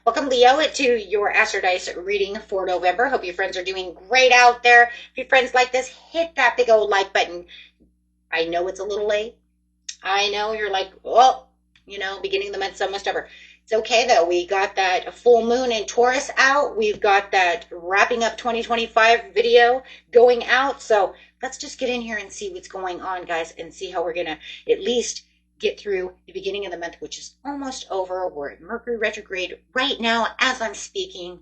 Welcome, Leo, to your Astro Dice reading for November. Hope your friends are doing great out there. If your friends like this, hit that big old like button. I know it's a little late. I know you're like, well, beginning of the month's almost over. It's okay, though. We got that full moon in Taurus out. We've got that wrapping up 2025 video going out. So let's just get in here and see what's going on, guys, and see how we're going to at least get through the beginning of the month, which is almost over. We're at Mercury retrograde right now as I'm speaking,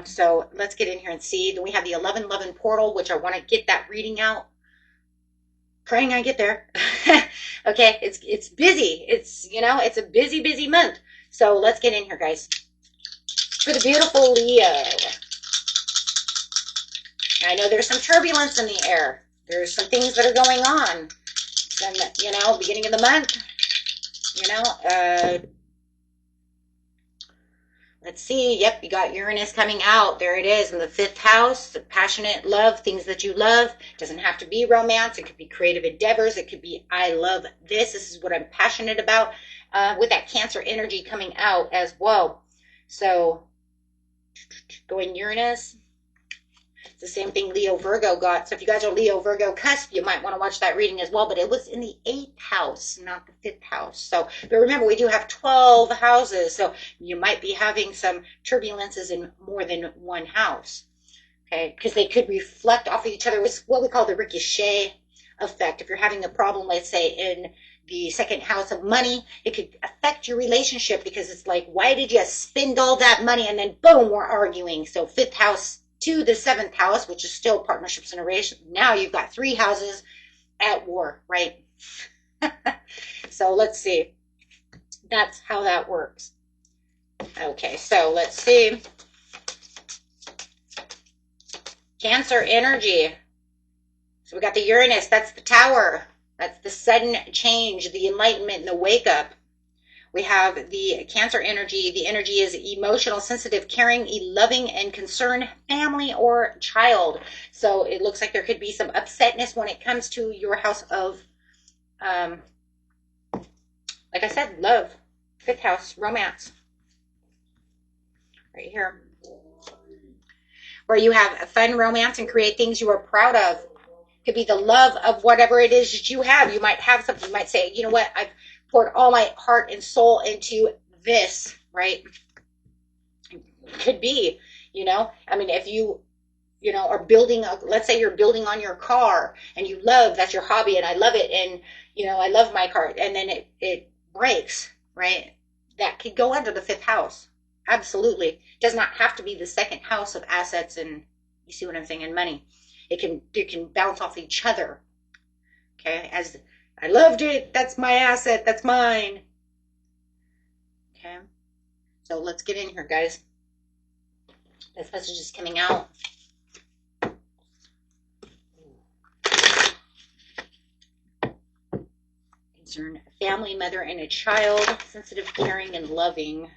so let's get in here and see. Then we have the 1111 portal, which I want to get that reading out. Praying I get there. Okay, it's busy. It's a busy month. So let's get in here, guys. For the beautiful Leo. I know there's some turbulence in the air. There's some things that are going on. Some, beginning of the month, let's see. Yep, you got Uranus coming out. There it is in the 5th house. Passionate love, things that you love. It doesn't have to be romance. It could be creative endeavors. It could be, I love this. This is what I'm passionate about. With that Cancer energy coming out as well. So, going Uranus. It's the same thing Leo Virgo got. So if you guys are Leo Virgo cusp, you might want to watch that reading as well. But it was in the 8th house, not the 5th house. So, but remember, we do have 12 houses. So you might be having some turbulences in more than one house. Okay, because they could reflect off of each other. It's what we call the ricochet effect. If you're having a problem, let's say in the 2nd house of money, it could affect your relationship because it's like, why did you spend all that money? And then boom, we're arguing. So 5th house to the 7th house, which is still partnerships and relations. Now you've got 3 houses at war, right? So let's see. That's how that works. Okay, so let's see. Cancer energy. So we got the Uranus. That's the tower. That's the sudden change, the enlightenment, and the wake up. We have the Cancer energy. The energy is emotional, sensitive, caring, loving, and concerned family or child. So it looks like there could be some upsetness when it comes to your house of, like I said, love. 5th house, romance. Right here. Where you have fun romance and create things you are proud of. Could be the love of whatever it is that you have. You might have something. You might say, you know what, I've poured all my heart and soul into this, right? Could be, I mean, if you, are building, let's say you're building on your car and you love, that's your hobby and I love it. And, I love my car and then it breaks, right? That could go under the 5th house. Absolutely. It does not have to be the 2nd house of assets and you see what I'm saying, and money. It can bounce off each other. Okay, as I loved it, that's my asset, that's mine. Okay, so let's get in here, guys. This message is coming out. Concern a family, mother, and a child. Sensitive, caring, and loving.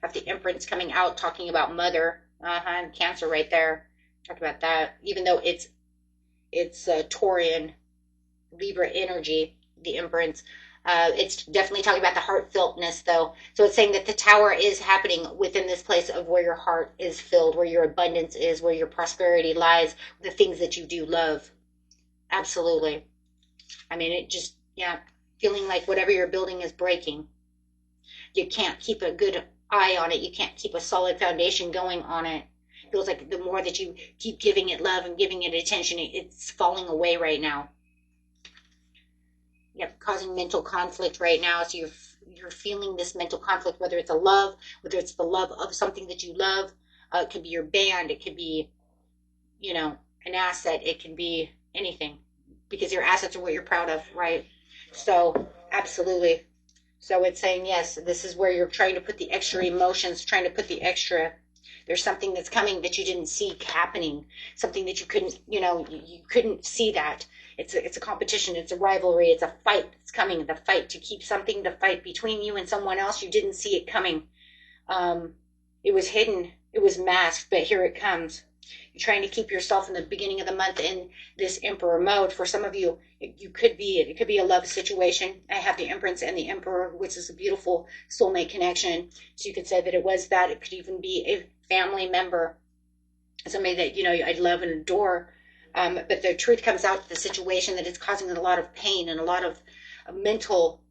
Have the Empress coming out talking about mother. And Cancer right there. Talk about that. Even though it's Taurian Libra energy, the Empress. It's definitely talking about the heartfeltness, though. So it's saying that the tower is happening within this place of where your heart is filled, where your abundance is, where your prosperity lies, the things that you do love. Absolutely. I mean, it just, feeling like whatever you're building is breaking. You can't keep a good eye on it. You can't keep a solid foundation going on it. It feels like the more that you keep giving it love and giving it attention, it's falling away right now. Yep, causing mental conflict right now. So you're feeling this mental conflict, whether it's a love, whether it's the love of something that you love. It could be your band. It could be, an asset. It can be anything because your assets are what you're proud of, right? So absolutely. So it's saying, yes, this is where you're trying to put the extra emotions, trying to put the extra, there's something that's coming that you didn't see happening, something that you couldn't, you couldn't see that. It's a competition, it's a rivalry, it's a fight that's coming, the fight to keep something, the fight between you and someone else. You didn't see it coming. It was hidden, it was masked, but here it comes. You're trying to keep yourself in the beginning of the month in this Emperor mode. For some of you, it could be a love situation. I have the Empress and the Emperor, which is a beautiful soulmate connection. So you could say that it was that. It could even be a family member, somebody that, you know, I love and adore. But the truth comes out to the situation that it's causing a lot of pain and a lot of mental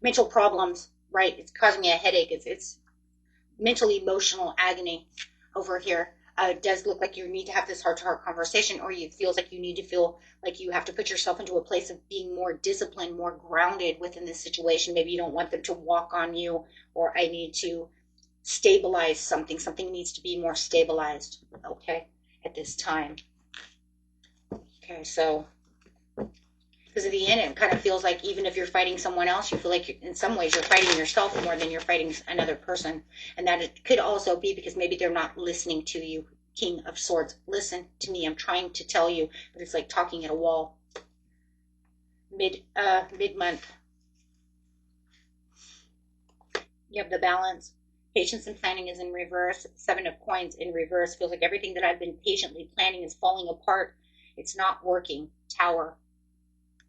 mental problems, right? It's causing me a headache. It's mental, emotional agony over here. It does look like you need to have this heart-to-heart conversation, or it feels like you need to feel like you have to put yourself into a place of being more disciplined, more grounded within this situation. Maybe you don't want them to walk on you, or I need to stabilize something. Something needs to be more stabilized, okay, at this time. Okay, so because at the end, it kind of feels like even if you're fighting someone else, you feel like in some ways you're fighting yourself more than you're fighting another person. And that it could also be because maybe they're not listening to you. King of Swords, listen to me. I'm trying to tell you, but it's like talking at a wall. Mid-month. You have the Balance. Patience and planning is in reverse. Seven of Coins in reverse. Feels like everything that I've been patiently planning is falling apart. It's not working. Tower.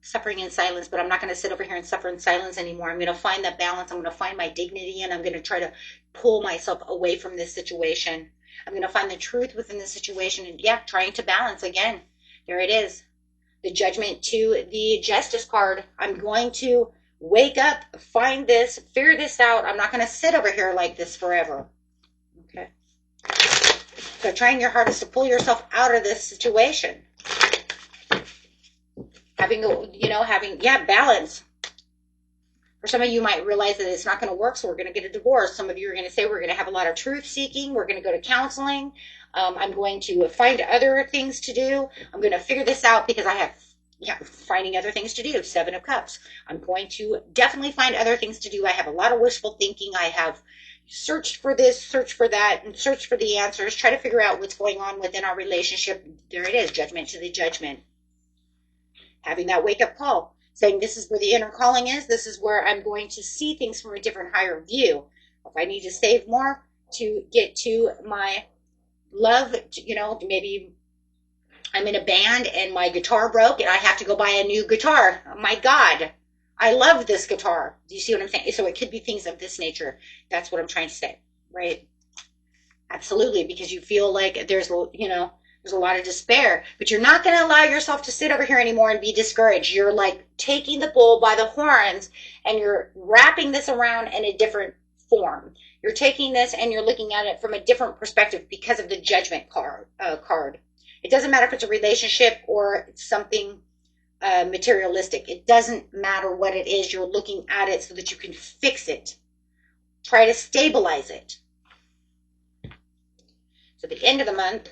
Suffering in silence, but I'm not going to sit over here and suffer in silence anymore. I'm going to find that balance. I'm going to find my dignity, and I'm going to try to pull myself away from this situation. I'm going to find the truth within the situation, and yeah, trying to balance again. There it is. The Judgment to the Justice card. I'm going to wake up, find this, figure this out. I'm not going to sit over here like this forever. Okay. So trying your hardest to pull yourself out of this situation. Having balance. For some of you might realize that it's not going to work, so we're going to get a divorce. Some of you are going to say we're going to have a lot of truth seeking. We're going to go to counseling. I'm going to find other things to do. I'm going to figure this out because I have finding other things to do. Seven of Cups. I'm going to definitely find other things to do. I have a lot of wishful thinking. I have searched for this, searched for that, and searched for the answers. Try to figure out what's going on within our relationship. There it is. Judgment to the Judgment. Having that wake-up call, saying this is where the inner calling is. This is where I'm going to see things from a different, higher view. If I need to save more to get to my love, maybe I'm in a band and my guitar broke and I have to go buy a new guitar. Oh my God, I love this guitar. Do you see what I'm saying? So it could be things of this nature. That's what I'm trying to say, right? Absolutely, because you feel like there's a lot of despair, but you're not going to allow yourself to sit over here anymore and be discouraged. You're like taking the bull by the horns and you're wrapping this around in a different form. You're taking this and you're looking at it from a different perspective because of the Judgment card. It doesn't matter if it's a relationship or it's something materialistic. It doesn't matter what it is. You're looking at it so that you can fix it. Try to stabilize it. So the end of the month,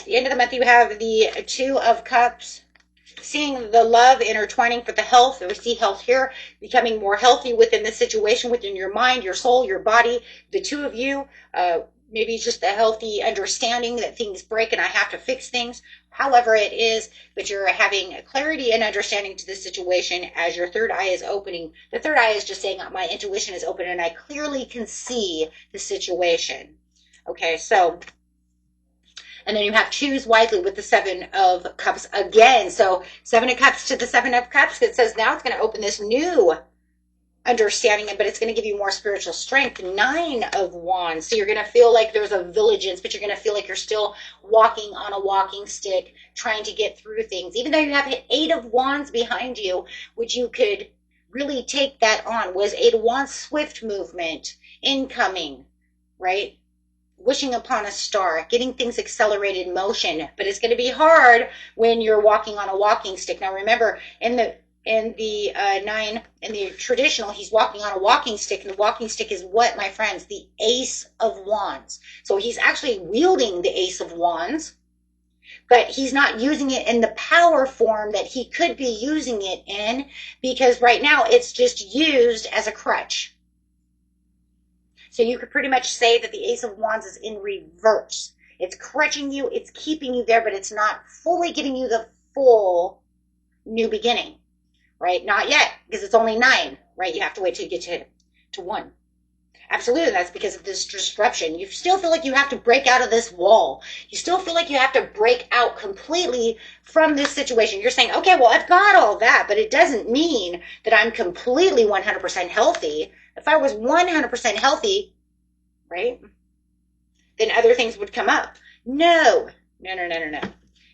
you have the Two of Cups, seeing the love intertwining for the health. We see health here, becoming more healthy within the situation, within your mind, your soul, your body. The two of you, maybe it's just a healthy understanding that things break and I have to fix things. However it is, but you're having clarity and understanding to the situation as your third eye is opening. The third eye is just saying my intuition is open and I clearly can see the situation. Okay, so, and then you have choose wisely with the Seven of Cups again. So Seven of Cups to the Seven of Cups, it says now it's going to open this new understanding, but it's going to give you more spiritual strength. Nine of Wands. So you're going to feel like there's a vigilance, but you're going to feel like you're still walking on a walking stick, trying to get through things. Even though you have Eight of Wands behind you, which you could really take that on. Was Eight of Wands swift movement, incoming, right? Wishing upon a star, getting things accelerated motion, but it's going to be hard when you're walking on a walking stick. Now remember, in the traditional, he's walking on a walking stick, and the walking stick is what, my friends? The Ace of Wands. So he's actually wielding the Ace of Wands, but he's not using it in the power form that he could be using it in, because right now it's just used as a crutch. So you could pretty much say that the Ace of Wands is in reverse. It's crutching you, it's keeping you there, but it's not fully giving you the full new beginning, right? Not yet, because it's only 9, right? You have to wait till you get to 1. Absolutely, that's because of this disruption. You still feel like you have to break out of this wall. You still feel like you have to break out completely from this situation. You're saying, okay, well, I've got all that, but it doesn't mean that I'm completely 100% healthy. If I was 100% healthy, right, then other things would come up. No, no, no, no, no, no.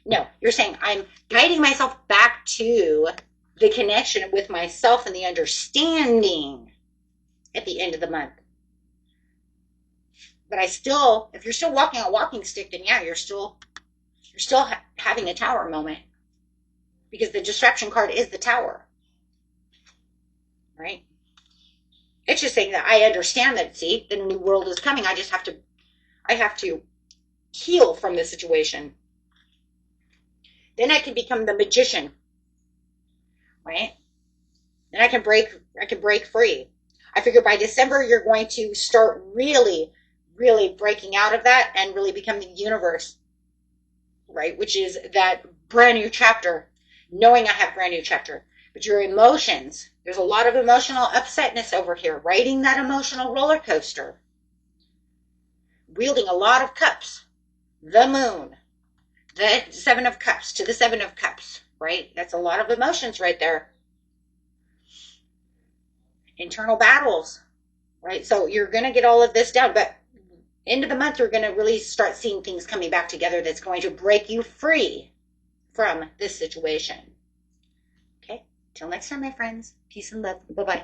No, you're saying I'm guiding myself back to the connection with myself and the understanding at the end of the month. But if you're still walking a walking stick, then yeah, you're still having a tower moment, because the disruption card is the tower, right? It's just saying that I understand that, see, the new world is coming. I have to heal from the situation. Then I can become the magician, right? Then I can break free. I figure by December, you're going to start really, really breaking out of that and really become the universe, right? Which is that brand new chapter, knowing I have brand new chapter. But your emotions, there's a lot of emotional upsetness over here, riding that emotional roller coaster, wielding a lot of cups, the moon, the 7 of cups to the 7 of cups, right? That's a lot of emotions right there. Internal battles, right? So you're going to get all of this down, but end of the month, you're going to really start seeing things coming back together that's going to break you free from this situation. Okay, till next time, my friends. Peace and love. Bye-bye.